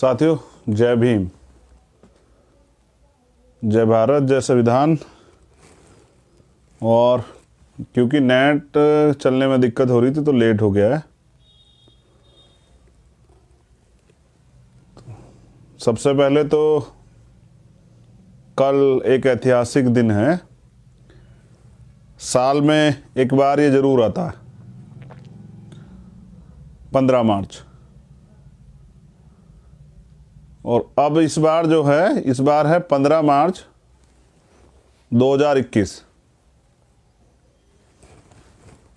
साथियों, जय भीम, जय भारत, जय संविधान। और क्योंकि नेट चलने में दिक्कत हो रही थी तो लेट हो गया है। सबसे पहले तो कल एक ऐतिहासिक दिन है। साल में एक बार ये ज़रूर आता है, 15 मार्च। और अब इस बार जो है, इस बार है 15 मार्च 2021।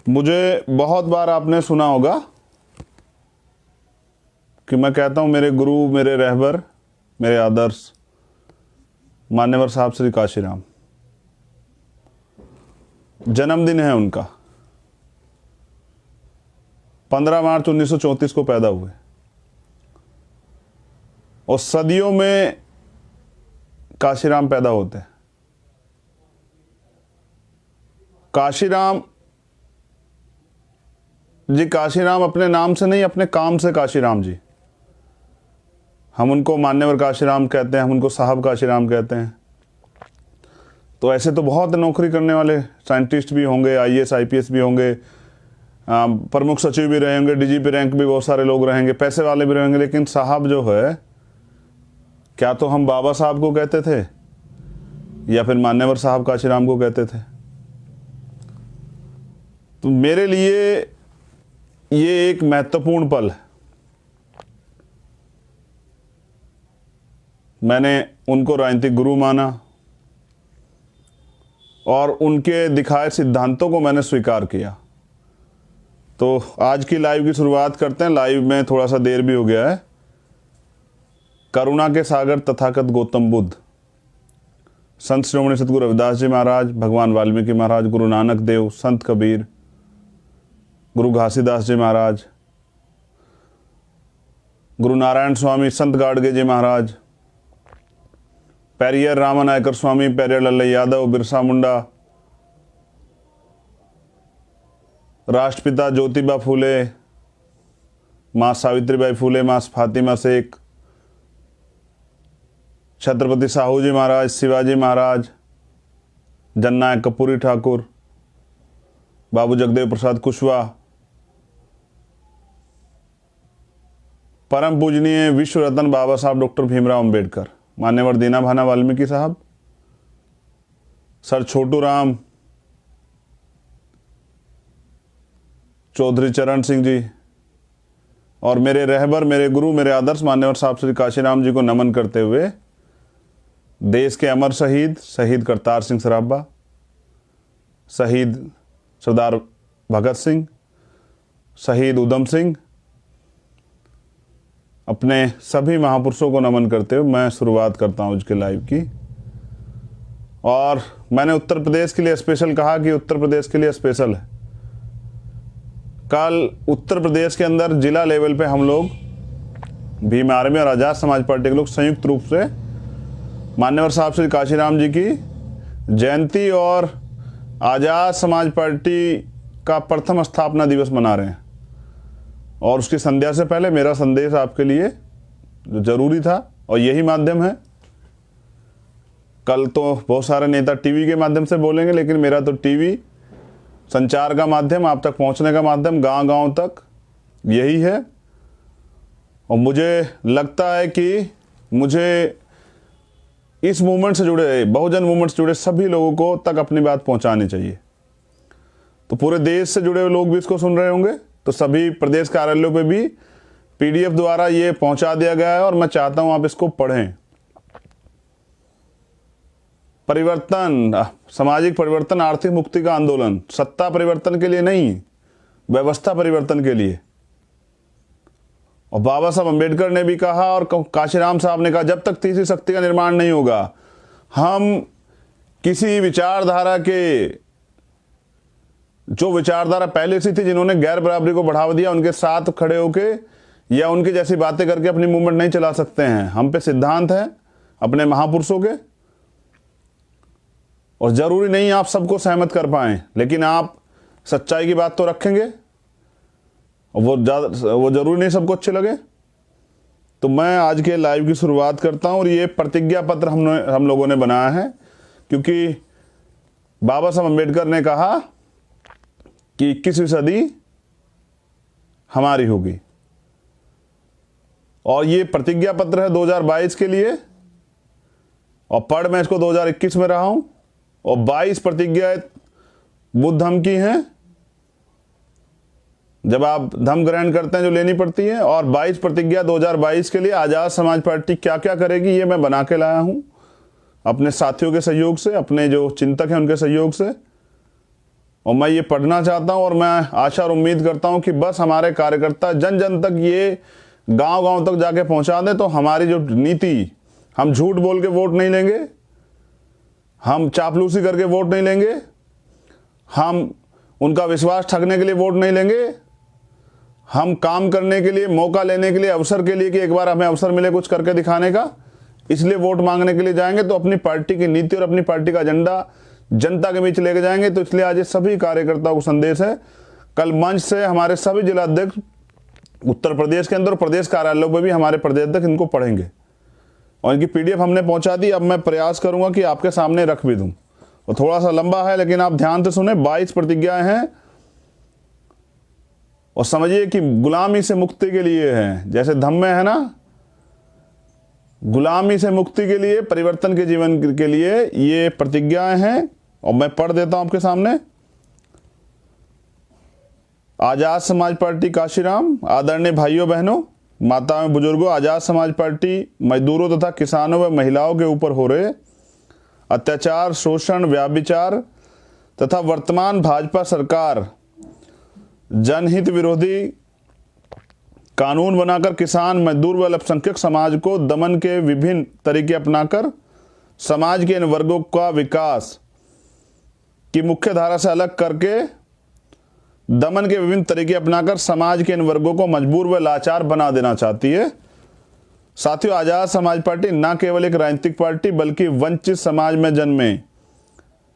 मुझे बहुत बार आपने सुना होगा कि मैं कहता हूँ मेरे गुरु, मेरे रहबर, मेरे आदर्श मान्यवर साहब श्री काशीराम, जन्मदिन है उनका। 15 मार्च 1934 को पैदा हुए और सदियों में काशीराम पैदा होते हैं। काशीराम जी, काशीराम अपने नाम से नहीं, अपने काम से काशीराम जी। हम उनको मान्यवर काशीराम कहते हैं, हम उनको साहब काशीराम कहते हैं। तो ऐसे तो बहुत नौकरी करने वाले साइंटिस्ट भी होंगे, आईएएस आईपीएस भी होंगे, प्रमुख सचिव भी रहेंगे, डीजीपी रैंक भी बहुत सारे लोग रहेंगे, पैसे वाले भी रहेंगे। लेकिन साहब जो है, क्या तो हम बाबा साहब को कहते थे या फिर मान्यवर साहब काशीराम को कहते थे। तो मेरे लिए ये एक महत्वपूर्ण पल है। मैंने उनको राजनीतिक गुरु माना और उनके दिखाए सिद्धांतों को मैंने स्वीकार किया। तो आज की लाइव की शुरुआत करते हैं। लाइव में थोड़ा सा देर भी हो गया है। करुणा के सागर तथागत गौतम बुद्ध, संत श्रोमणी सतगुरु रविदास जी महाराज, भगवान वाल्मीकि महाराज, गुरु नानक देव, संत कबीर, गुरु घासीदास जी महाराज, गुरु नारायण स्वामी, संत गाडगे जी महाराज, पेरियर रामानायकर स्वामी, पेरियर लल्लई यादव, बिरसा मुंडा, राष्ट्रपिता ज्योतिबा फूले, माँ सावित्रीबाई फूले, माँ फातिमा शेख, छत्रपति साहू जी महाराज, शिवाजी महाराज, जननायक कपूरी ठाकुर, बाबू जगदेव प्रसाद कुशवाहा, परम पूजनीय विश्व रत्न बाबा साहब डॉक्टर भीमराव अंबेडकर, मान्यवर दीना भाना वाल्मीकि साहब, सर छोटू राम, चौधरी चरण सिंह जी, और मेरे रहबर, मेरे गुरु, मेरे आदर्श मान्यवर साहब श्री काशीराम जी को नमन करते हुए देश के अमर शहीद, शहीद करतार सिंह सराभा, शहीद सरदार भगत सिंह, शहीद उधम सिंह, अपने सभी महापुरुषों को नमन करते हुए मैं शुरुआत करता हूं इसके लाइव की। और मैंने उत्तर प्रदेश के लिए स्पेशल कहा कि उत्तर प्रदेश के लिए स्पेशल है। कल उत्तर प्रदेश के अंदर जिला लेवल पे हम लोग भीम आर्मी और आज़ाद समाज पार्टी के लोग संयुक्त रूप से मान्यवर साहब श्री काशीराम जी की जयंती और आज़ाद समाज पार्टी का प्रथम स्थापना दिवस मना रहे हैं। और उसकी संध्या से पहले मेरा संदेश आपके लिए जो जरूरी था, और यही माध्यम है। कल तो बहुत सारे नेता टीवी के माध्यम से बोलेंगे, लेकिन मेरा तो टीवी संचार का माध्यम, आप तक पहुंचने का माध्यम, गांव-गांव तक यही है। और मुझे लगता है कि मुझे इस मूवमेंट से जुड़े, बहुजन मूवमेंट से जुड़े सभी लोगों को तक अपनी बात पहुंचानी चाहिए। तो पूरे देश से जुड़े हुए लोग भी इसको सुन रहे होंगे, तो सभी प्रदेश कार्यालयों पे भी पीडीएफ द्वारा ये पहुंचा दिया गया है और मैं चाहता हूं आप इसको पढ़ें। परिवर्तन, सामाजिक परिवर्तन, आर्थिक मुक्ति का आंदोलन, सत्ता परिवर्तन के लिए नहीं, व्यवस्था परिवर्तन के लिए। और बाबा साहब अम्बेडकर ने भी कहा और काशीराम साहब ने कहा, जब तक तीसरी शक्ति का निर्माण नहीं होगा, हम किसी विचारधारा के, जो विचारधारा पहले से थी, जिन्होंने गैर बराबरी को बढ़ावा दिया, उनके साथ खड़े होके या उनके जैसी बातें करके अपनी मूवमेंट नहीं चला सकते हैं। हम पे सिद्धांत है अपने महापुरुषों के, और जरूरी नहीं आप सबको सहमत कर पाएं, लेकिन आप सच्चाई की बात तो रखेंगे। वो जरूरी नहीं सबको अच्छे लगे। तो मैं आज के लाइव की शुरुआत करता हूं और ये प्रतिज्ञा पत्र हम लोगों ने बनाया है, क्योंकि बाबा साहब अम्बेडकर ने कहा कि 21वीं सदी हमारी होगी, और ये प्रतिज्ञा पत्र है 2022 के लिए, और पढ़ मैं इसको 2021 में रहा हूं, और 22 प्रतिज्ञाएं बुद्ध धम्म की हैं, जब आप धम्म ग्रहण करते हैं जो लेनी पड़ती है, और 22 प्रतिज्ञा 2022 के लिए आज़ाद समाज पार्टी क्या क्या करेगी ये मैं बना के लाया हूं अपने साथियों के सहयोग से, अपने जो चिंतक हैं उनके सहयोग से, और मैं ये पढ़ना चाहता हूं। और मैं आशा और उम्मीद करता हूं कि बस हमारे कार्यकर्ता जन जन तक ये गांव गांव तक जाके पहुंचा दें, तो हमारी जो नीति, हम झूठ बोल के वोट नहीं लेंगे, हम चापलूसी करके वोट नहीं लेंगे, हम उनका विश्वास ठगने के लिए वोट नहीं लेंगे, हम काम करने के लिए, मौका लेने के लिए, अवसर के लिए कि एक बार हमें अवसर मिले कुछ करके दिखाने का, इसलिए वोट मांगने के लिए जाएंगे। तो अपनी पार्टी की नीति और अपनी पार्टी का एजेंडा जनता के बीच लेके जाएंगे। तो इसलिए आज ये सभी कार्यकर्ताओं को संदेश है, कल मंच से हमारे सभी जिला अध्यक्ष उत्तर प्रदेश के अंदर और प्रदेश कार्यालयों पर भी हमारे प्रदेश अध्यक्ष इनको पढ़ेंगे, और इनकी PDF हमने पहुंचा दी। अब मैं प्रयास करूंगा कि आपके सामने रख भी दूं, और थोड़ा सा लंबा है लेकिन आप ध्यान से सुने। 22 प्रतिज्ञाएं हैं, और समझिए कि गुलामी से मुक्ति के लिए है, जैसे धम्म में है ना, गुलामी से मुक्ति के लिए, परिवर्तन के जीवन के लिए ये प्रतिज्ञाएं हैं। और मैं पढ़ देता हूं आपके सामने। आजाद समाज पार्टी काशीराम, आदरणीय भाइयों बहनों, माताओं बुजुर्गों, आजाद समाज पार्टी मजदूरों तथा किसानों व महिलाओं के ऊपर हो रहे अत्याचार, शोषण, व्याभिचार तथा वर्तमान भाजपा सरकार जनहित विरोधी कानून बनाकर किसान, मजदूर व अल्पसंख्यक समाज को दमन के विभिन्न तरीके अपनाकर समाज के इन वर्गों का विकास की मुख्य धारा से अलग करके दमन के विभिन्न तरीके अपनाकर समाज के इन वर्गों को मजबूर व लाचार बना देना चाहती है। साथियों, आजाद समाज पार्टी न केवल एक राजनीतिक पार्टी बल्कि वंचित समाज में जन्मे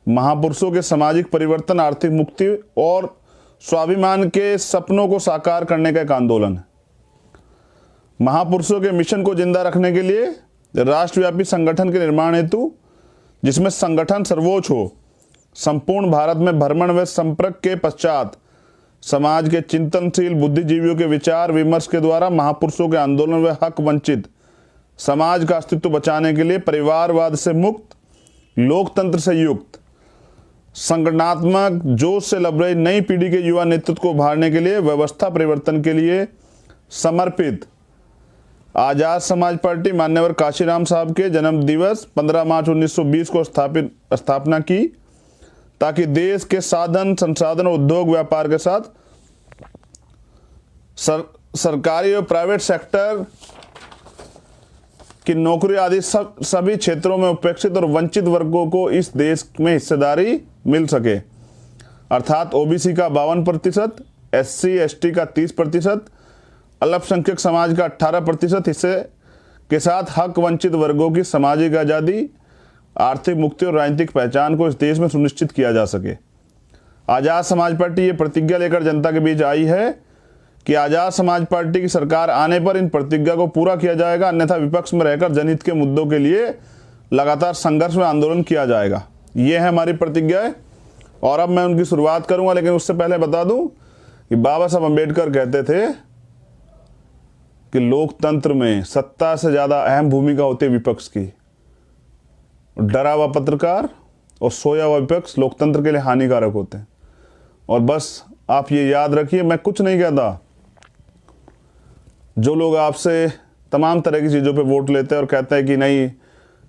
महापुरुषों के सामाजिक परिवर्तन, आर्थिक मुक्ति और स्वाभिमान के सपनों को साकार करने का एक आंदोलन है। महापुरुषों के मिशन को जिंदा रखने के लिए राष्ट्रव्यापी संगठन के निर्माण हेतु, जिसमें संगठन सर्वोच्च हो, संपूर्ण भारत में भ्रमण व संपर्क के पश्चात समाज के चिंतनशील बुद्धिजीवियों के विचार विमर्श के द्वारा महापुरुषों के आंदोलन व हक वंचित समाज का अस्तित्व बचाने के लिए परिवारवाद से मुक्त, लोकतंत्र से युक्त, संगठनात्मक जोश से लबरेज नई पीढ़ी के युवा नेतृत्व को उभारने के लिए, व्यवस्था परिवर्तन के लिए समर्पित आजाद समाज पार्टी मान्यवर काशीराम साहब के जन्म दिवस 15 मार्च 1920 को स्थापना की, ताकि देश के साधन, संसाधन, उद्योग, व्यापार के साथ सरकारी और प्राइवेट सेक्टर की नौकरी आदि सभी क्षेत्रों में उपेक्षित और वंचित वर्गों को इस देश में हिस्सेदारी मिल सके। अर्थात OBC का 52%, SC ST का 30%, अल्पसंख्यक समाज का 18% हिस्से के साथ हक वंचित वर्गों की सामाजिक आज़ादी, आर्थिक मुक्ति और राजनीतिक पहचान को इस देश में सुनिश्चित किया जा सके। आजाद समाज पार्टी ये प्रतिज्ञा लेकर जनता के बीच आई है कि आजाद समाज पार्टी की सरकार आने पर इन प्रतिज्ञा को पूरा किया जाएगा, अन्यथा विपक्ष में रहकर जनहित के मुद्दों के लिए लगातार संघर्ष में आंदोलन किया जाएगा। ये है हमारी प्रतिज्ञा है, और अब मैं उनकी शुरुआत करूंगा, लेकिन उससे पहले बता दूं कि बाबा साहब अम्बेडकर कहते थे कि लोकतंत्र में सत्ता से ज्यादा अहम भूमिका होती है विपक्ष की। डरा हुआ पत्रकार और सोया हुआ विपक्ष लोकतंत्र के लिए हानिकारक होते हैं। और बस आप ये याद रखिए, मैं कुछ नहीं कहता। जो लोग आपसे तमाम तरह की चीज़ों पे वोट लेते हैं और कहते हैं कि नहीं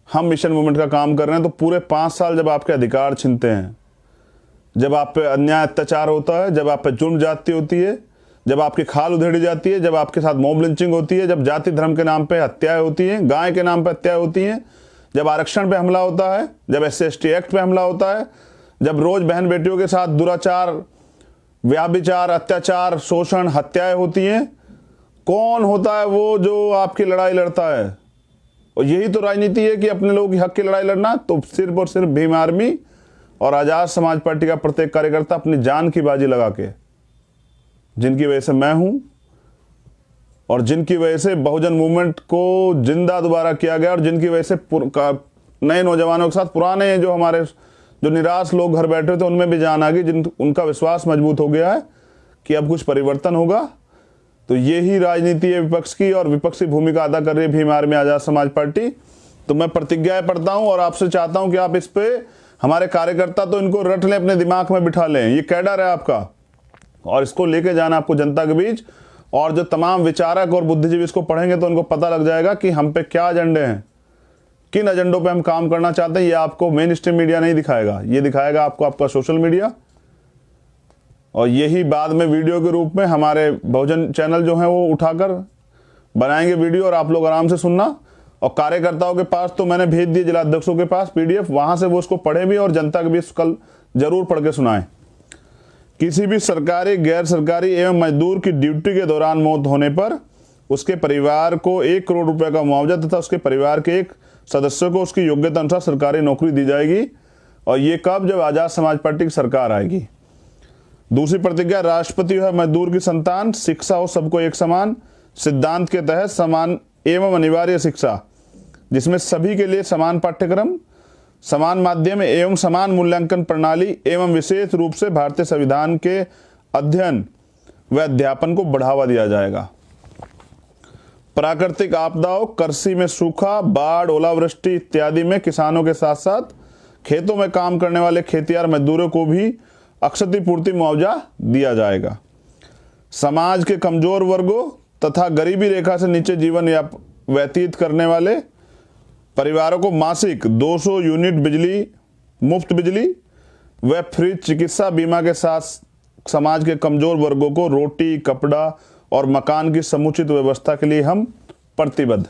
हम मिशन मूवमेंट का काम कर रहे हैं, तो पूरे 5 साल जब आपके अधिकार छीनते हैं, जब आप पे अन्याय अत्याचार होता है, जब आप पे जुर्म जाती होती है, जब आपकी खाल उधेड़ी जाती है, जब आपके साथ मॉब लिंचिंग होती है, जब जाति धर्म के नाम पे हत्याएं होती हैं, गाय के नाम पे हत्याएं होती हैं, जब आरक्षण पे हमला होता है, जब SC ST एक्ट पे हमला होता है, जब रोज बहन बेटियों के साथ दुराचार, व्याभिचार, अत्याचार, शोषण, हत्याएं होती हैं, कौन होता है वो जो आपकी लड़ाई लड़ता है? और यही तो राजनीति है कि अपने लोगों की हक की लड़ाई लड़ना। तो सिर्फ और सिर्फ भीम आर्मी और आजाद समाज पार्टी का प्रत्येक कार्यकर्ता अपनी जान की बाजी लगा के, जिनकी वजह से मैं हूं, और जिनकी वजह से बहुजन मूवमेंट को जिंदा दोबारा किया गया, और जिनकी वजह से नए नौजवानों के साथ पुराने जो हमारे जो निराश लोग घर बैठे थे उनमें भी जान आ गई, उनका विश्वास मजबूत हो गया है कि अब कुछ परिवर्तन होगा। तो यही राजनीति है विपक्ष की, और विपक्षी भूमिका अदा कर रही है भीम आर्मी आज़ाद समाज पार्टी। तो मैं प्रतिज्ञाएं पढ़ता हूं और आपसे चाहता हूं कि आप इस पे, हमारे कार्यकर्ता तो इनको रट लें, अपने दिमाग में बिठा लें, ये कैडर है आपका, और इसको लेके जाना आपको जनता के बीच। और जो तमाम विचारक और बुद्धिजीवी इसको पढ़ेंगे तो उनको पता लग जाएगा कि हम पे क्या एजेंडे हैं, किन एजेंडों पे हम काम करना चाहते हैं। ये आपको मेन स्ट्रीम मीडिया नहीं दिखाएगा, ये दिखाएगा आपको आपका सोशल मीडिया, और यही बाद में वीडियो के रूप में हमारे बहुजन चैनल जो हैं वो उठाकर बनाएंगे वीडियो, और आप लोग आराम से सुनना। और कार्यकर्ताओं के पास तो मैंने भेज दिए, जिला अध्यक्षों के पास PDF, वहां से वो उसको पढ़े भी और जनता के बीच कल जरूर पढ़ के सुनाएं। किसी भी सरकारी, गैर सरकारी एवं मजदूर की ड्यूटी के दौरान मौत होने पर उसके परिवार को 1 करोड़ रुपए का मुआवजा तथा उसके परिवार के एक सदस्य को उसकी योग्यता अनुसार सरकारी नौकरी दी जाएगी। और ये कब? जब आजाद समाज पार्टी की सरकार आएगी। दूसरी प्रतिज्ञा, राष्ट्रपति है मजदूर की संतान, शिक्षा हो सबको एक समान सिद्धांत के तहत समान एवं अनिवार्य शिक्षा, जिसमें सभी के लिए समान पाठ्यक्रम, समान माध्यम एवं समान मूल्यांकन प्रणाली एवं विशेष रूप से भारतीय संविधान के अध्ययन व अध्यापन को बढ़ावा दिया जाएगा। प्राकृतिक आपदाओं, कृषि में सूखा, बाढ़, ओलावृष्टि इत्यादि में किसानों के साथ साथ खेतों में काम करने वाले खेतिहर मजदूरों को भी क्षतिपूर्ति मुआवजा दिया जाएगा। समाज के कमजोर वर्गों तथा गरीबी रेखा से नीचे जीवन व्यतीत करने वाले परिवारों को मासिक 200 यूनिट बिजली, मुफ्त बिजली व फ्री चिकित्सा बीमा के साथ समाज के कमजोर वर्गों को रोटी, कपड़ा और मकान की समुचित व्यवस्था के लिए हम प्रतिबद्ध।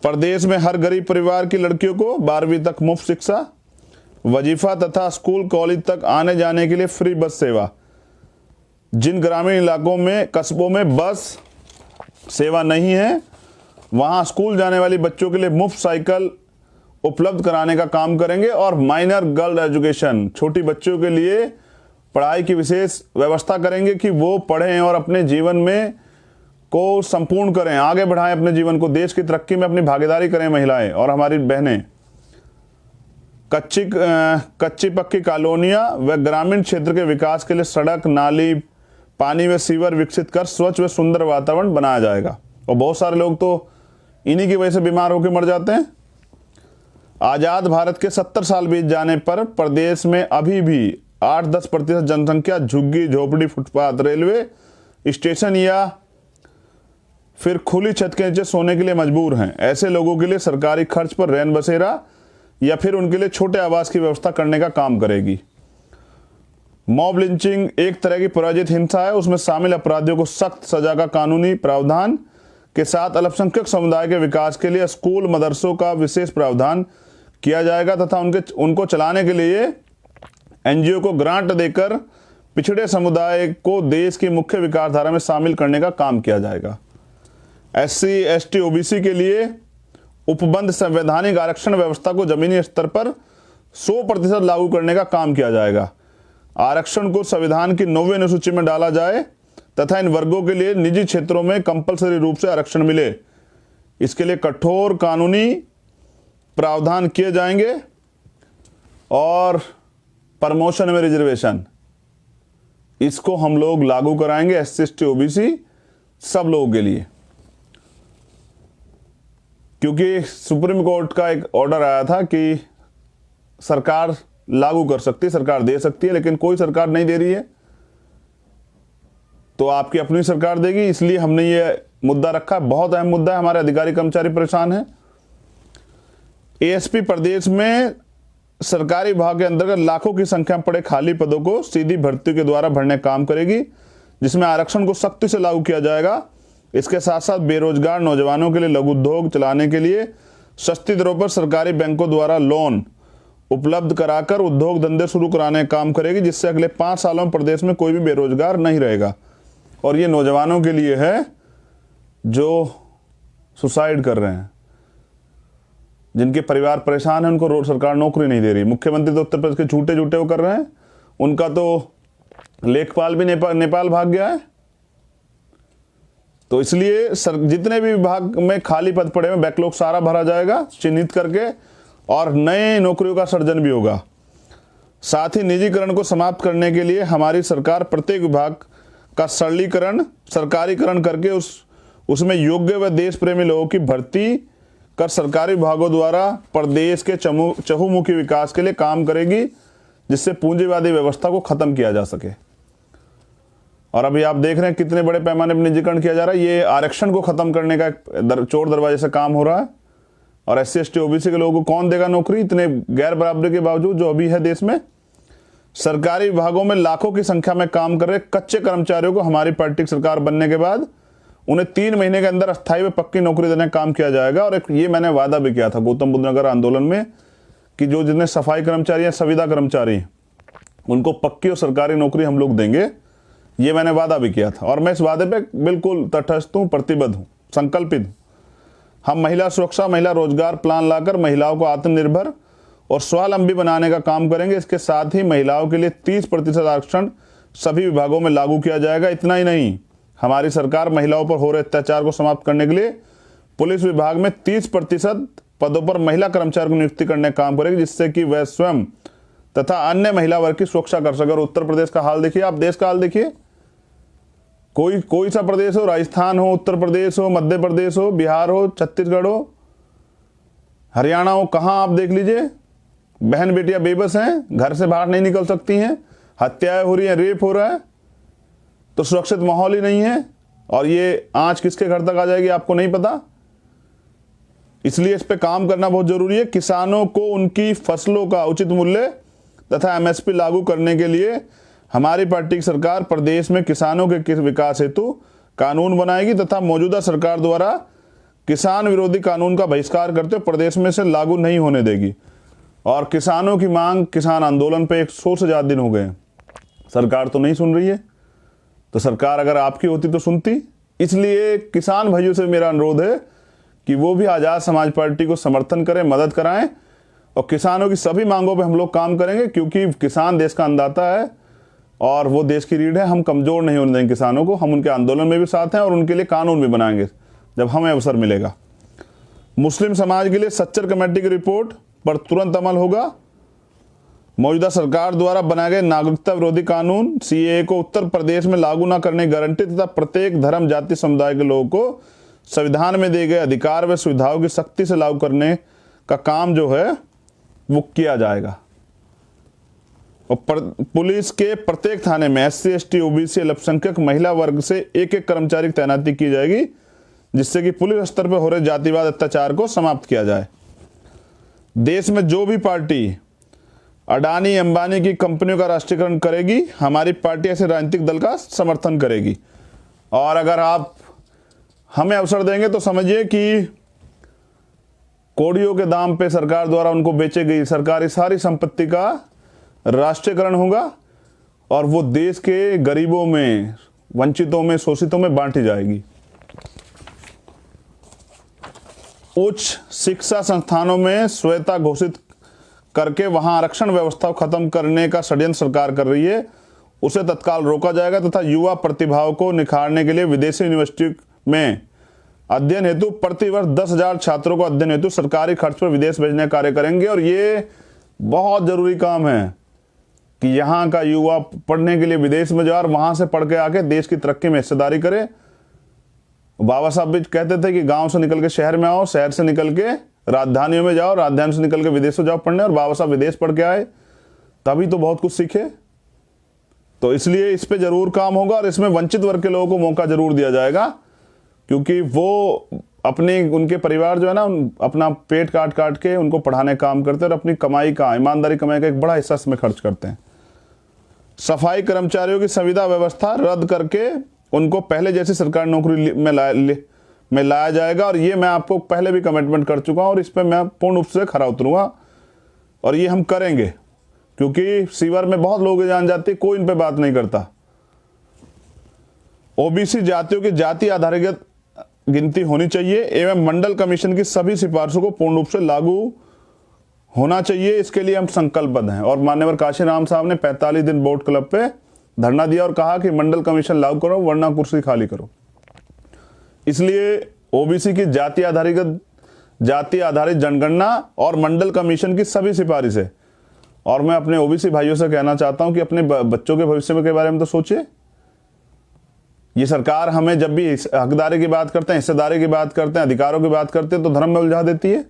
प्रदेश में हर गरीब परिवार की लड़कियों को 12वीं तक मुफ्त शिक्षा, वजीफा तथा स्कूल कॉलेज तक आने जाने के लिए फ्री बस सेवा। जिन ग्रामीण इलाकों में, कस्बों में बस सेवा नहीं है, वहां स्कूल जाने वाली बच्चों के लिए मुफ्त साइकिल उपलब्ध कराने का काम करेंगे। और माइनर गर्ल एजुकेशन, छोटी बच्चों के लिए पढ़ाई की विशेष व्यवस्था करेंगे कि वो पढ़ें और अपने जीवन में को संपूर्ण करें, आगे बढ़ाएं अपने जीवन को, देश की तरक्की में अपनी भागीदारी करें महिलाएं और हमारी बहनें। कच्ची पक्की कॉलोनियां व ग्रामीण क्षेत्र के विकास के लिए सड़क, नाली, पानी व सीवर विकसित कर स्वच्छ व सुंदर वातावरण बनाया जाएगा। और बहुत सारे लोग तो इन्हीं की वजह से बीमार होकर मर जाते हैं। आजाद भारत के 70 साल बीत जाने पर प्रदेश में अभी भी 8-10% जनसंख्या झुग्गी झोपड़ी, फुटपाथ, रेलवे स्टेशन या फिर खुली छत के नीचे सोने के लिए मजबूर हैं। ऐसे लोगों के लिए सरकारी खर्च पर रैन बसेरा या फिर उनके लिए छोटे आवास की व्यवस्था करने का काम करेगी। मॉब लिंचिंग एक तरह की पराजित हिंसा है, उसमें शामिल अपराधियों को सख्त सजा का कानूनी प्रावधान के साथ अल्पसंख्यक समुदाय के विकास के लिए स्कूल, मदरसों का विशेष प्रावधान किया जाएगा तथा उनको चलाने के लिए NGO को ग्रांट देकर पिछड़े समुदाय को देश की मुख्य विकासधारा में शामिल करने का काम किया जाएगा। SC, ST, OBC के लिए उपबंध संवैधानिक आरक्षण व्यवस्था को जमीनी स्तर पर 100% लागू करने का काम किया जाएगा। आरक्षण को संविधान की 9वीं अनुसूची में डाला जाए तथा इन वर्गों के लिए निजी क्षेत्रों में कंपलसरी रूप से आरक्षण मिले, इसके लिए कठोर कानूनी प्रावधान किए जाएंगे। और प्रमोशन में रिजर्वेशन, इसको हम लोग लागू कराएंगे SC, ST, OBC सब लोगों के लिए, क्योंकि सुप्रीम कोर्ट का एक ऑर्डर आया था कि सरकार लागू कर सकती है, सरकार दे सकती है, लेकिन कोई सरकार नहीं दे रही है, तो आपकी अपनी सरकार देगी। इसलिए हमने ये मुद्दा रखा, बहुत अहम मुद्दा है, हमारे अधिकारी कर्मचारी परेशान हैं। ASP प्रदेश में सरकारी विभाग के अंतर्गत लाखों की संख्या में पड़े खाली पदों को सीधी भर्ती के द्वारा भरने का काम करेगी, जिसमें आरक्षण को सख्ती से लागू किया जाएगा। इसके साथ साथ बेरोजगार नौजवानों के लिए लघु उद्योग चलाने के लिए सस्ती दरों पर सरकारी बैंकों द्वारा लोन उपलब्ध कराकर उद्योग धंधे शुरू कराने का काम करेगी, जिससे अगले 5 सालों में प्रदेश में कोई भी बेरोजगार नहीं रहेगा। और ये नौजवानों के लिए है जो सुसाइड कर रहे हैं, जिनके परिवार परेशान है, उनको सरकार नौकरी नहीं दे रही। मुख्यमंत्री तो उत्तर प्रदेश के झूठे झूठे वो कर रहे हैं, उनका तो लेखपाल भी नेपाल भाग गया है। तो इसलिए जितने भी विभाग में खाली पद पड़े हैं बैकलॉग सारा भरा जाएगा चिन्हित करके, और नए नौकरियों का सृजन भी होगा। साथ ही निजीकरण को समाप्त करने के लिए हमारी सरकार प्रत्येक विभाग का सरलीकरण, सरकारीकरण करके उसमें योग्य व देश प्रेमी लोगों की भर्ती कर सरकारी विभागों द्वारा प्रदेश के चहुमुखी विकास के लिए काम करेगी, जिससे पूंजीवादी व्यवस्था को खत्म किया जा सके। और अभी आप देख रहे हैं कितने बड़े पैमाने पर निजीकरण किया जा रहा है। ये आरक्षण को खत्म करने का चोर दरवाजे से काम हो रहा है। और SC ST OBC के लोगों को कौन देगा नौकरी इतने गैर बराबरी के बावजूद जो अभी है देश में। सरकारी विभागों में लाखों की संख्या में काम कर रहे कच्चे कर्मचारियों को हमारी पार्टी की सरकार बनने के बाद उन्हें 3 महीने के अंदर अस्थायी व पक्की नौकरी देने का काम किया जाएगा। और ये मैंने वादा भी किया था गौतम बुद्ध नगर आंदोलन में कि जो जितने सफाई कर्मचारी हैं, संविदा कर्मचारी, उनको पक्की और सरकारी नौकरी हम लोग देंगे। ये मैंने वादा भी किया था और मैं इस वादे पे बिल्कुल तटस्थ हूँ, प्रतिबद्ध हूँ, संकल्पित हूँ। हम महिला सुरक्षा, महिला रोजगार प्लान लाकर महिलाओं को आत्मनिर्भर और स्वावलंबी बनाने का काम करेंगे। इसके साथ ही महिलाओं के लिए 30% आरक्षण सभी विभागों में लागू किया जाएगा। इतना ही नहीं, हमारी सरकार महिलाओं पर हो रहे अत्याचार को समाप्त करने के लिए पुलिस विभाग में 30% पदों पर महिला कर्मचारी की नियुक्ति करने का काम करेगी, जिससे कि वह स्वयं तथा अन्य महिला वर्ग की सुरक्षा कर सके। और उत्तर प्रदेश का हाल देखिए, आप देश का हाल देखिए, कोई सा प्रदेश हो, राजस्थान हो, उत्तर प्रदेश हो, मध्य प्रदेश हो, बिहार हो, छत्तीसगढ़ हो, हरियाणा हो, कहाँ आप देख लीजिए, बहन बेटियां बेबस हैं, घर से बाहर नहीं निकल सकती हैं, हत्याएं हो रही हैं, रेप हो रहा है, तो सुरक्षित माहौल ही नहीं है। और ये आंच किसके घर तक आ जाएगी आपको नहीं पता। इसलिए इस पे काम करना बहुत जरूरी है। किसानों को उनकी फसलों का उचित मूल्य तथा MSP लागू करने के लिए हमारी पार्टी की सरकार प्रदेश में किसानों के विकास हेतु कानून बनाएगी तथा मौजूदा सरकार द्वारा किसान विरोधी कानून का बहिष्कार करते हुए प्रदेश में से लागू नहीं होने देगी। और किसानों की मांग, किसान आंदोलन पे 100 से ज्यादा दिन हो गए, सरकार तो नहीं सुन रही है। तो सरकार अगर आपकी होती तो सुनती। इसलिए किसान भाइयों से मेरा अनुरोध है कि वो भी आजाद समाज पार्टी को समर्थन करें, मदद कराएं और किसानों की सभी मांगों पे हम लोग काम करेंगे, क्योंकि किसान देश का अन्नदाता है और वो देश की रीढ़ है। हम कमजोर नहीं होने देंगे किसानों को। हम उनके आंदोलन में भी साथ हैं और उनके लिए कानून भी बनाएंगे जब हमें अवसर मिलेगा। मुस्लिम समाज के लिए सच्चर कमेटी की रिपोर्ट पर तुरंत अमल होगा। मौजूदा सरकार द्वारा बनाए गए नागरिकता विरोधी कानून CAA को उत्तर प्रदेश में लागू न करने की गारंटी तथा प्रत्येक धर्म, जाति, समुदाय के लोगों को संविधान में दिए गए अधिकार व सुविधाओं की सख्ती से लागू करने का काम जो है वो किया जाएगा। और पुलिस के प्रत्येक थाने में SC ST OBC अल्पसंख्यक महिला वर्ग से एक कर्मचारी की तैनाती की जाएगी, जिससे कि पुलिस स्तर पर हो रहे जातिवाद अत्याचार को समाप्त किया जाए। देश में जो भी पार्टी अडानी अंबानी की कंपनियों का राष्ट्रीयकरण करेगी, हमारी पार्टी ऐसे राजनीतिक दल का समर्थन करेगी। और अगर आप हमें अवसर देंगे तो समझिए कि कौड़ियों के दाम पे सरकार द्वारा उनको बेचे गई सरकारी सारी संपत्ति का राष्ट्रीयकरण होगा और वो देश के गरीबों में, वंचितों में, शोषितों में बांटी जाएगी। उच्च शिक्षा संस्थानों में स्वायत्तता घोषित करके वहां आरक्षण व्यवस्था को खत्म करने का षड्यंत्र सरकार कर रही है, उसे तत्काल रोका जाएगा तथा युवा प्रतिभाओं को निखारने के लिए विदेशी यूनिवर्सिटी में अध्ययन हेतु प्रतिवर्ष 10,000 छात्रों को अध्ययन हेतु सरकारी खर्च पर विदेश भेजने का कार्य करेंगे। और ये बहुत जरूरी काम है कि यहाँ का युवा पढ़ने के लिए विदेश में जाए और वहां से पढ़ के आके देश की तरक्की में हिस्सेदारी करे। बाबा साहब भी कहते थे कि गांव से निकल के शहर में आओ, शहर से निकल के राजधानियों में जाओ, राजधानी से निकल के विदेश में जाओ पढ़ने। और बाबा साहब विदेश पढ़ के आए, तभी तो बहुत कुछ सीखे। तो इसलिए इस पे जरूर काम होगा और इसमें वंचित वर्ग के लोगों को मौका जरूर दिया जाएगा, क्योंकि वो अपने, उनके परिवार जो है ना, अपना पेट काट काट के उनको पढ़ाने का काम करते हैं और अपनी कमाई का, ईमानदारी कमाई का एक बड़ा हिस्सा इसमें खर्च करते हैं। सफाई कर्मचारियों की संविदा व्यवस्था रद्द करके उनको पहले जैसी सरकारी नौकरी में लाया जाएगा। और ये मैं आपको पहले भी कमिटमेंट कर चुका हूं और इस पर मैं पूर्ण रूप से खरा उतरूंगा और ये हम करेंगे, क्योंकि सीवर में बहुत लोग जान जाते, कोई इन पे बात नहीं करता। OBC जातियों की जाति आधारित गिनती होनी चाहिए एवं मंडल कमीशन की सभी सिफारिशों को पूर्ण रूप से लागू होना चाहिए। इसके लिए हम संकल्पबद्ध हैं। और मान्यवर काशीराम साहब ने 45 दिन बोट क्लब पे धरना दिया और कहा कि मंडल कमीशन लागू करो वरना कुर्सी खाली करो। इसलिए ओबीसी की जाति आधारित जनगणना और मंडल कमीशन की सभी सिफारिश है। और मैं अपने ओबीसी भाइयों से कहना चाहता हूं कि अपने बच्चों के भविष्य के बारे में तो सोचिए। ये सरकार हमें जब भी हकदारी की बात करते हैं, हिस्सेदारी की बात करते हैं, अधिकारों की बात करते हैं तो धर्म में उलझा देती है।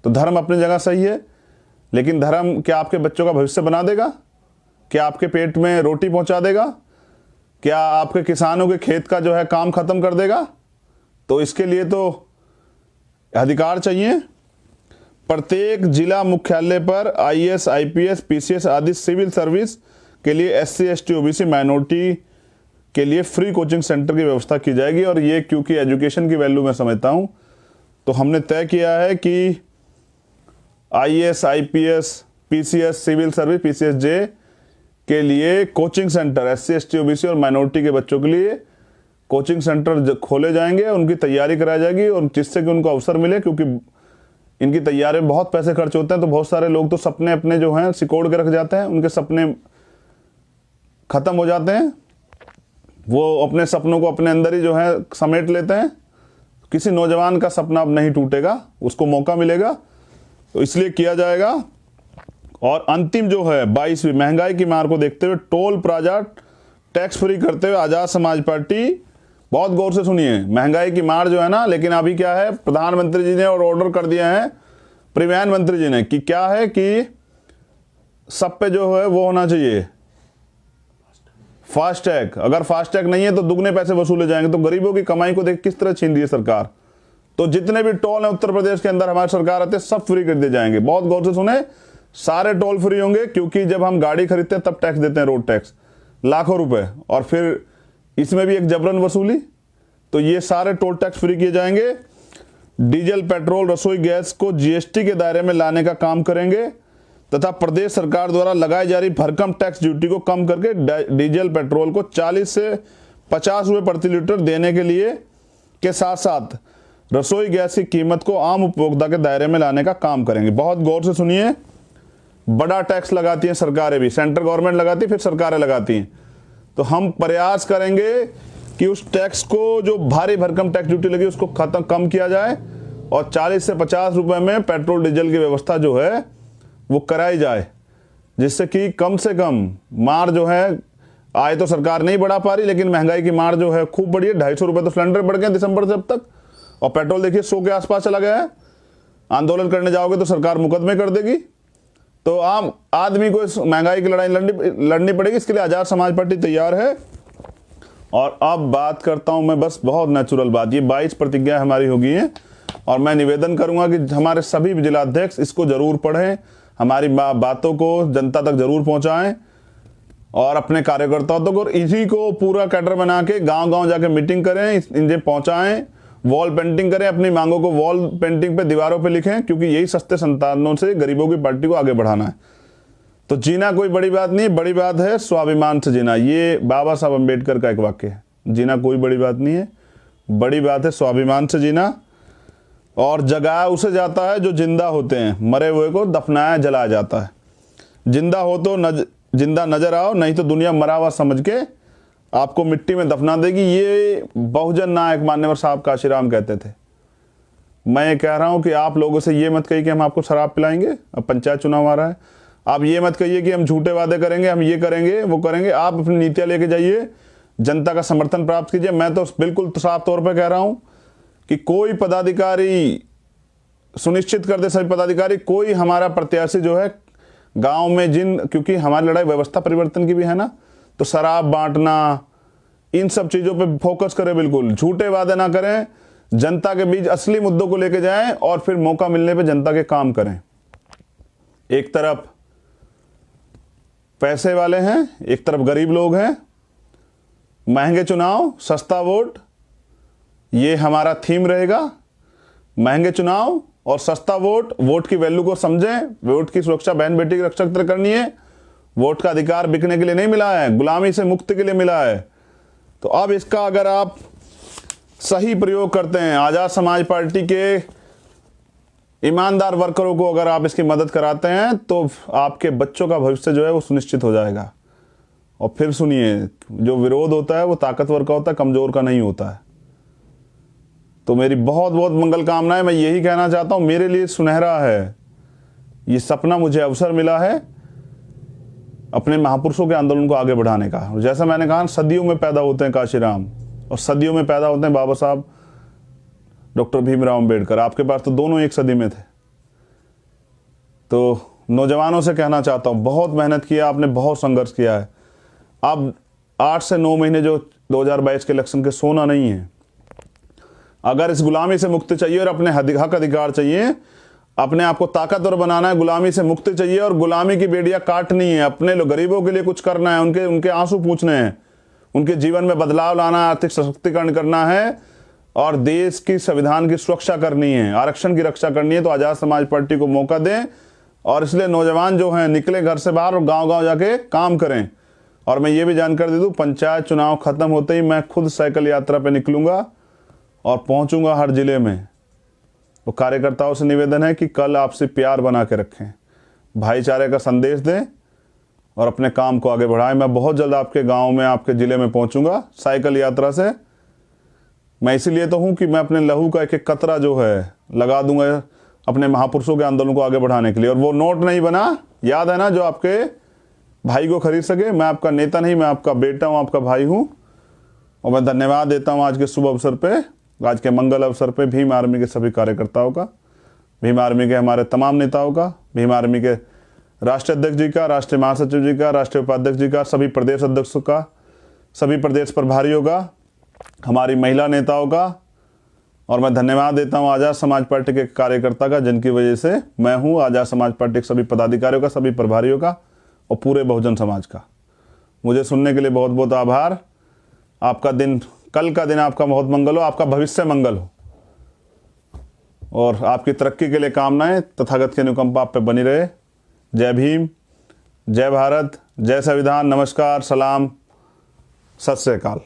तो धर्म अपनी जगह सही है, लेकिन धर्म क्या आपके बच्चों का भविष्य बना देगा? क्या आपके पेट में रोटी पहुंचा देगा? क्या आपके किसानों के खेत का जो है काम खत्म कर देगा? तो इसके लिए तो अधिकार चाहिए। प्रत्येक जिला मुख्यालय पर आईएएस, आईपीएस, पीसीएस आदि सिविल सर्विस के लिए एससी, एसटी, ओबीसी, माइनॉरिटी के लिए फ्री कोचिंग सेंटर की व्यवस्था की जाएगी। और ये क्योंकि एजुकेशन की वैल्यू मैं समझता हूं, तो हमने तय किया है कि IAS, IPS, PCS, civil service, PCS J के लिए coaching centre, SC, ST, OBC और माइनॉरिटी के बच्चों के लिए कोचिंग सेंटर खोले जाएंगे, उनकी तैयारी कराई जाएगी और जिससे कि उनको अवसर मिले। क्योंकि इनकी तैयारी में बहुत पैसे खर्च होते हैं, तो बहुत सारे लोग तो सपने अपने जो हैं सिकोड़ के रख जाते हैं, उनके सपने खत्म हो जाते हैं, वो अपने सपनों को अपने अंदर ही जो है समेट लेते हैं। किसी नौजवान का सपना अब नहीं टूटेगा, उसको मौका मिलेगा, तो इसलिए किया जाएगा। और अंतिम जो है 22वीं महंगाई की मार को देखते हुए टोल प्लाजा टैक्स फ्री करते हुए आजाद समाज पार्टी, बहुत गौर से सुनिए, महंगाई की मार जो है ना, लेकिन अभी क्या है, प्रधानमंत्री जी ने और ऑर्डर कर दिया है परिवहन मंत्री जी ने कि क्या है कि सब पे जो है वो होना चाहिए फास्टैग। अगर फास्टैग नहीं है तो दुगने पैसे वसूले जाएंगे। तो गरीबों की कमाई को देख किस तरह छीन रही है सरकार। तो जितने भी टोल है उत्तर प्रदेश के अंदर हमारी सरकार आते हैं सब फ्री कर दिए जाएंगे। बहुत गौर से सुने, सारे टोल फ्री होंगे, क्योंकि जब हम गाड़ी खरीदते हैं तब टैक्स देते हैं, रोड टैक्स लाखों रुपए, और फिर इसमें भी एक जबरन वसूली। तो ये सारे टोल टैक्स फ्री किए जाएंगे। डीजल, पेट्रोल, रसोई गैस को जीएसटी के दायरे में लाने का काम करेंगे तथा प्रदेश सरकार द्वारा लगाई जा रही भरकम टैक्स ड्यूटी को कम करके डीजल, पेट्रोल को 40 से 50 रुपए प्रति लीटर देने के लिए के साथ साथ रसोई गैस की कीमत को आम उपभोक्ता के दायरे में लाने का काम करेंगे। बहुत गौर से सुनिए, बड़ा टैक्स लगाती हैं सरकारें भी, सेंट्रल गवर्नमेंट लगाती है, फिर सरकारें लगाती हैं। तो हम प्रयास करेंगे कि उस टैक्स को, जो भारी भरकम टैक्स ड्यूटी लगी, उसको कम किया जाए और 40 से 50 रुपए में पेट्रोल डीजल की व्यवस्था जो है वो कराई जाए, जिससे कि कम से कम मार जो है, आय तो सरकार नहीं बढ़ा पा रही, लेकिन महंगाई की मार जो है खूब बढ़ी है। 250 रुपए तो सिलेंडर बढ़ गए दिसंबर से अब तक, और पेट्रोल देखिए 100 के आसपास चला गया है। आंदोलन करने जाओगे तो सरकार मुकदमे कर देगी। तो आम आदमी को इस महंगाई की लड़ाई लड़नी पड़ेगी। इसके लिए आजाद समाज पार्टी तैयार है। और अब बात करता हूं मैं, बस बहुत नेचुरल बात, ये 22 प्रतिज्ञा हमारी हो गई हैं, और मैं निवेदन करूंगा कि हमारे सभी जिलाध्यक्ष इसको जरूर पढ़ें, हमारी बातों को जनता तक जरूर पहुंचाएं और अपने कार्यकर्ताओं तक, और इसी को पूरा कैडर बना के गांव गांव जाके मीटिंग करें, इन्हें पहुंचाएं, वॉल पेंटिंग करें, अपनी मांगों को वॉल पेंटिंग पे दीवारों पे लिखें, क्योंकि यही सस्ते संसाधनों से गरीबों की पार्टी को आगे बढ़ाना है। तो जीना कोई बड़ी बात नहीं, बड़ी बात है स्वाभिमान से जीना। ये बाबा साहब अम्बेडकर का एक वाक्य है। जीना कोई बड़ी बात नहीं है, बड़ी बात है स्वाभिमान से जीना। और जगाया उसे जाता है जो जिंदा होते हैं, मरे हुए को दफनाया जलाया जाता है। जिंदा हो तो जिंदा नजर आओ, नहीं तो दुनिया मरा हुआ समझ के आपको मिट्टी में दफना देगी। ये बहुजन नायक मान्यवर साहब काशीराम कहते थे। मैं ये कह रहा हूं कि आप लोगों से ये मत कहिए कि हम आपको शराब पिलाएंगे, अब पंचायत चुनाव आ रहा है। आप ये मत कहिए कि हम झूठे वादे करेंगे, हम ये करेंगे वो करेंगे। आप अपनी नीतियां लेके जाइए, जनता का समर्थन प्राप्त कीजिए। मैं तो बिल्कुल साफ तौर पर कह रहा हूं कि कोई पदाधिकारी सुनिश्चित कर दे, सभी पदाधिकारी, कोई हमारा प्रत्याशी जो है गांव में क्योंकि हमारी लड़ाई व्यवस्था परिवर्तन की भी है ना, तो शराब बांटना, इन सब चीजों पे फोकस करें, बिल्कुल झूठे वादे ना करें, जनता के बीच असली मुद्दों को लेके जाएं और फिर मौका मिलने पे जनता के काम करें। एक तरफ पैसे वाले हैं, एक तरफ गरीब लोग हैं। महंगे चुनाव, सस्ता वोट, ये हमारा थीम रहेगा। महंगे चुनाव और सस्ता वोट, वोट की वैल्यू को समझें, वोट की सुरक्षा बहन बेटी की रक्षा करनी है। वोट का अधिकार बिकने के लिए नहीं मिला है, गुलामी से मुक्ति के लिए मिला है। तो अब इसका अगर आप सही प्रयोग करते हैं, आजाद समाज पार्टी के ईमानदार वर्करों को अगर आप इसकी मदद कराते हैं, तो आपके बच्चों का भविष्य जो है वो सुनिश्चित हो जाएगा। और फिर सुनिए, जो विरोध होता है वो ताकतवर का होता है, कमजोर का नहीं होता है। तो मेरी बहुत बहुत मंगल कामनाएं। मैं यही कहना चाहता हूँ, मेरे लिए सुनहरा है ये सपना, मुझे अवसर मिला है अपने महापुरुषों के आंदोलन को आगे बढ़ाने का। जैसा मैंने कहा, सदियों में पैदा होते हैं काशीराम और सदियों में पैदा होते हैं बाबा साहब डॉक्टर भीमराव अंबेडकर। आपके पास तो दोनों एक सदी में थे। तो नौजवानों से कहना चाहता हूँ, बहुत मेहनत किया आपने, बहुत संघर्ष किया है। अब 8 से 9 महीने जो 2022 के इलेक्शन के सोना नहीं है। अगर इस गुलामी से मुक्ति चाहिए और अपने हक अधिकार चाहिए, अपने आप को ताकतवर बनाना है, गुलामी से मुक्ति चाहिए और गुलामी की बेड़ियां काटनी है, अपने लोग गरीबों के लिए कुछ करना है, उनके आंसू पूछने हैं, उनके जीवन में बदलाव लाना, आर्थिक सशक्तिकरण करना है और देश की संविधान की सुरक्षा करनी है, आरक्षण की रक्षा करनी है, तो आजाद समाज पार्टी को मौका दें। और इसलिए नौजवान जो हैं निकले घर से बाहर और गांव-गांव जाके काम करें। और मैं ये भी जानकारी दे दूं, पंचायत चुनाव खत्म होते ही मैं खुद साइकिल यात्रा पे निकलूंगा और पहुंचूंगा हर जिले में। वो कार्यकर्ताओं से निवेदन है कि कल आपसे प्यार बना के रखें, भाईचारे का संदेश दें और अपने काम को आगे बढ़ाएं। मैं बहुत जल्द आपके गांव में, आपके ज़िले में पहुंचूंगा साइकिल यात्रा से। मैं इसीलिए तो हूं कि मैं अपने लहू का एक एक कतरा जो है लगा दूंगा अपने महापुरुषों के आंदोलन को आगे बढ़ाने के लिए। और वो नोट नहीं बना, याद है ना, जो आपके भाई को खरीद सके। मैं आपका नेता नहीं, मैं आपका बेटा हूँ, आपका भाई हूँ। और मैं धन्यवाद देता हूँ आज के शुभ अवसर पे, आज के मंगल अवसर पे भीम आर्मी के सभी कार्यकर्ताओं का, भीम आर्मी के हमारे तमाम नेताओं का, भीम आर्मी के राष्ट्रीय अध्यक्ष जी का, राष्ट्रीय महासचिव जी का, राष्ट्रीय उपाध्यक्ष जी का, सभी प्रदेश अध्यक्षों का, सभी प्रदेश प्रभारियों का, हमारी महिला नेताओं का। और मैं धन्यवाद देता हूँ आज़ाद समाज पार्टी के कार्यकर्ता का, जिनकी वजह से मैं हूँ, आज़ाद समाज पार्टी के सभी पदाधिकारियों का, सभी प्रभारियों का और पूरे बहुजन समाज का। मुझे सुनने के लिए बहुत बहुत आभार। आपका दिन, कल का दिन आपका बहुत मंगल हो, आपका भविष्य मंगल हो और आपकी तरक्की के लिए कामनाएं। तथागत की अनुकंपा आप पे बनी रहे। जय भीम, जय भारत, जय संविधान, नमस्कार, सलाम, सत श्री अकाल।